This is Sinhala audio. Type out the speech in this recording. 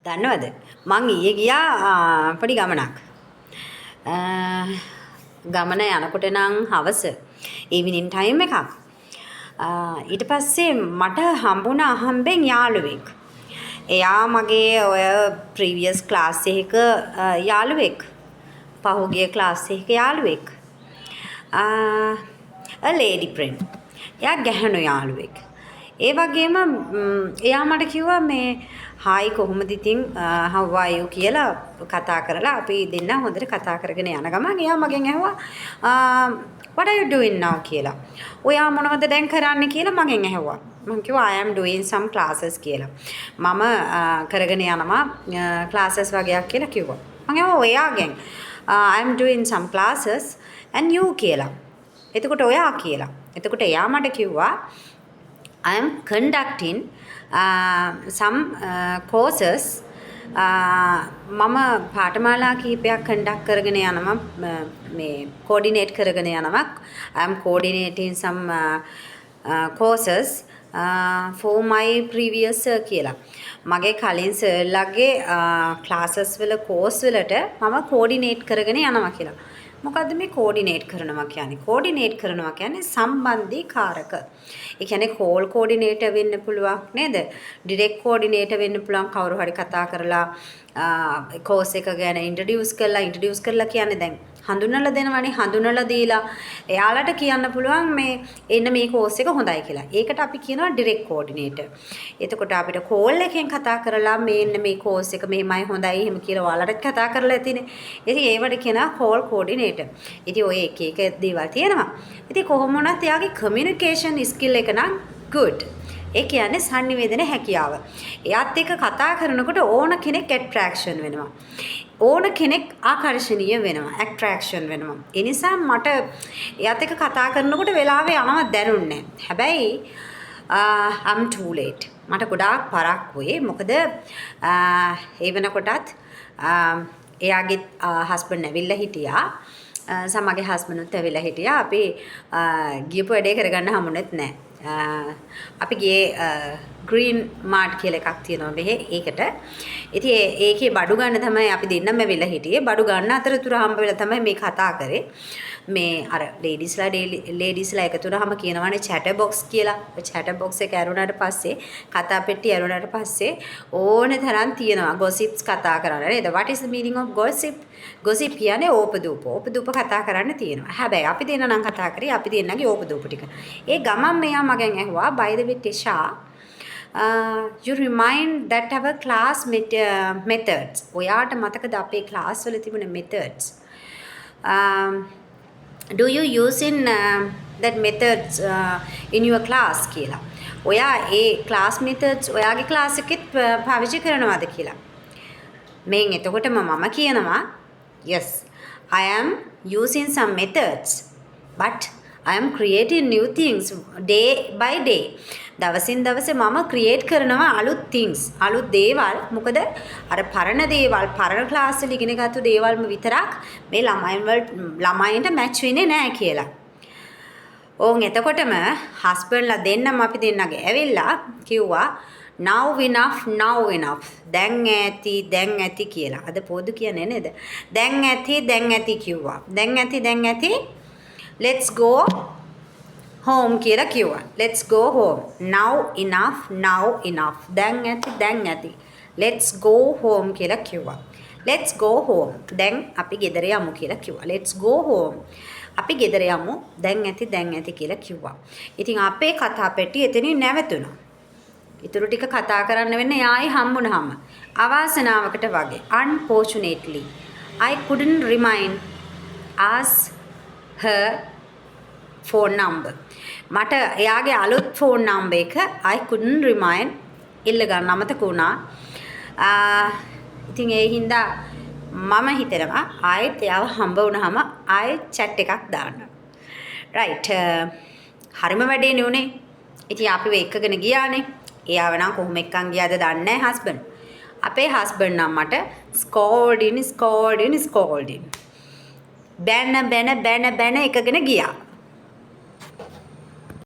දන්නවද මං ඊයේ ගියා පොඩි ගමනක්. ගමන යනකොට නම් හවස ඉවිනින් ටයිම් එකක්. ඊට පස්සේ මට හම්බුණා අහම්බෙන් යාළුවෙක්. එයා මගේ ඔය ප්‍රීවියස් ක්ලාස් එකක යාළුවෙක්. පහුගිය ක්ලාස් එකක යාළුවෙක්. a lady friend. එයා ගැහණු යාළුවෙක්. ඒ වගේම එයා මට කිව්වා මේ හායි කොහොමද ඉතින් how are you කියලා කතා කරලා අපි දෙන්න හොඳට කතා කරගෙන යන ගමන් එයා මගෙන් ඇහුවා what are you doing now කියලා. ඔයා මොනවද දැන් කරන්නේ කියලා මගෙන් ඇහුවා. මම කිව්වා I am doing some classes කියලා. මම කරගෙන යනවා classes වගේක් කියලා කිව්වා. මම ඇහුවා ඔයාගෙන් I am doing some classes and you කියලා. එතකොට ඔයා කියලා. එතකොට එයා මට කිව්වා I am conducting some courses. මම පාඨමාලා කීපයක් conduct කරගෙන යනවා මේ coordinate කරගෙන යනවා. I am coordinating some courses for my previous කියලා. මගේ කලින් සර්ලාගේ classes වල course වලට මම coordinate කරගෙන යනවා කියලා. මොකද්ද මේ coordinate කරනවා කියන්නේ? coordinate කරනවා කියන්නේ සම්බන්ධීකාරක. ඒ කියන්නේ call coordinator වෙන්න පුළුවන් නේද? direct coordinator වෙන්න පුළුවන් කවුරු හරි කතා කරලා course එක ගැන introduce කරලා කියන්නේ දැන් හඳුන්වලා දෙනවනේ හඳුන්වලා දීලා එයාලට කියන්න පුළුවන් මේ එන්න මේ course එක හොඳයි කියලා. ඒකට අපි කියනවා direct coordinator. එතකොට අපිට call එකෙන් කතා කරලා මෙන්න මේ course එක මෙහෙමයි හොඳයි එහෙම කියලා ඔයාලට කතා කරලා ඇතිනේ. ඉතින් ඒවට කියනවා call coordinator. ඉතින් ඔය එක එක දේවල් තියෙනවා. ඉතින් කොහොම වුණත් එයාගේ communication skill එක නම් good. ඒ කියන්නේ sannivedana හැකියාව. එයාත් එක්ක කතා කරනකොට ඕන කෙනෙක් attraction වෙනවා. ඕන කෙනෙක් ආකර්ෂණීය වෙනවා attraction වෙනවා. ඒ නිසා මට එයාත් එක්ක කතා කරනකොට වෙලාවේ යනවා දැනුන්නේ නැහැ. හැබැයි I'm too late. මට ගොඩාක් පරක්කුයි. මොකද ඒ වෙනකොටත් එයාගේ හස්බන්ඩ් ඇවිල්ලා හිටියා. සමගේ හස්බන්ඩ් උත් ඇවිල්ලා හිටියා. අපි ගියපු වැඩේ කරගන්න හම්බුනේත් නැහැ. අපි ගියේ ග්‍රීන් මාර්ට් කියලා එකක් තියෙනවා මෙහෙ ඒකට. ඉතින් ඒකේ බඩු ගන්න තමයි අපි දෙන්නම ඇවිල්ලා හිටියේ. බඩු ගන්න අතරතුර හම්බ වෙලා තමයි මේ කතා කරේ. මේ අර ලේඩිස්ලා එකතු වුණාම කියනවානේ chat box කියලා. ඒ chat box එක ඇරුණාට පස්සේ කතා පෙට්ටිය ඇරුණාට පස්සේ ඕනේ තරම් තියෙනවා gossips කතා කරන්න නේද? What is the meaning of gossip? gossip කියන්නේ ඕපදූප. ඕපදූප කතා කරන්න තියෙනවා. හැබැයි අපි දෙන්න නම් කතා කරේ අපි දෙන්නගේ ඕපදූප ටික. ඒ ගමන් මෙයා මගෙන් ඇහුවා by the way Tisha you remind that our class methods. ඔයාට මතකද අපේ class වල තිබුණ methods? Do you use in that methods in your class කියලා. ඔයා ඒ class methods ඔයාගේ class එකෙත් පාවිච්චි කරනවද කියලා. මෙන් එතකොටම මම කියනවා yes I am using some methods but I am creating new things day by day. දවසින් දවසේ මම ක්‍රියේට් කරනවා අලුත් things අලුත් දේවල්. මොකද අර පරණ දේවල් පරණ ක්ලාස් වල ඉගෙන ගත්ත දේවල්ම විතරක් මේ ළමයින්ට මැච් වෙන්නේ නැහැ කියලා. ඕන් එතකොටම හස්බන්ඩ්ලා දෙන්නම අපි දෙන්නගේ ඇවිල්ලා කිව්වා now enough දැන් ඇති කියලා. අද පොදු කියන්නේ නේද? දැන් ඇති කිව්වා. දැන් ඇති let's go home කියලා කිව්වා. let's go home. now enough දැන් ඇති let's go home කියලා කිව්වා. let's go home දැන් අපි ගෙදර යමු කියලා කිව්වා. let's go home අපි ගෙදර යමු දැන් ඇති කියලා කිව්වා. ඉතින් අපේ කතා පෙට්ටිය එතනින් නැවතුණා. ඊටු ටික කතා කරන්න වෙන්නේ ආයි හම්බුනහම අවාසනාවකට වගේ unfortunately I couldn't remind as her phone number. මට එයාගේ අලුත් phone number එක I couldn't remind ඉල්ල ගන්න අමතක වුණා. ඉතින් ඒ හින්දා මම හිතනවා ආයෙත් එයාව හම්බ වුණාම ආයෙත් chat එකක් දාන්න. right හරිම වැඩේ නුනේ. ඉතින් අපි වෙක්කගෙන ගියානේ. එයාව නම් කොහොම එක්කන් ගියාද දන්නේ නැහැ හස්බන්ඩ්. අපේ හස්බන්ඩ් නම් මට scolding බැන එකගෙන ගියා.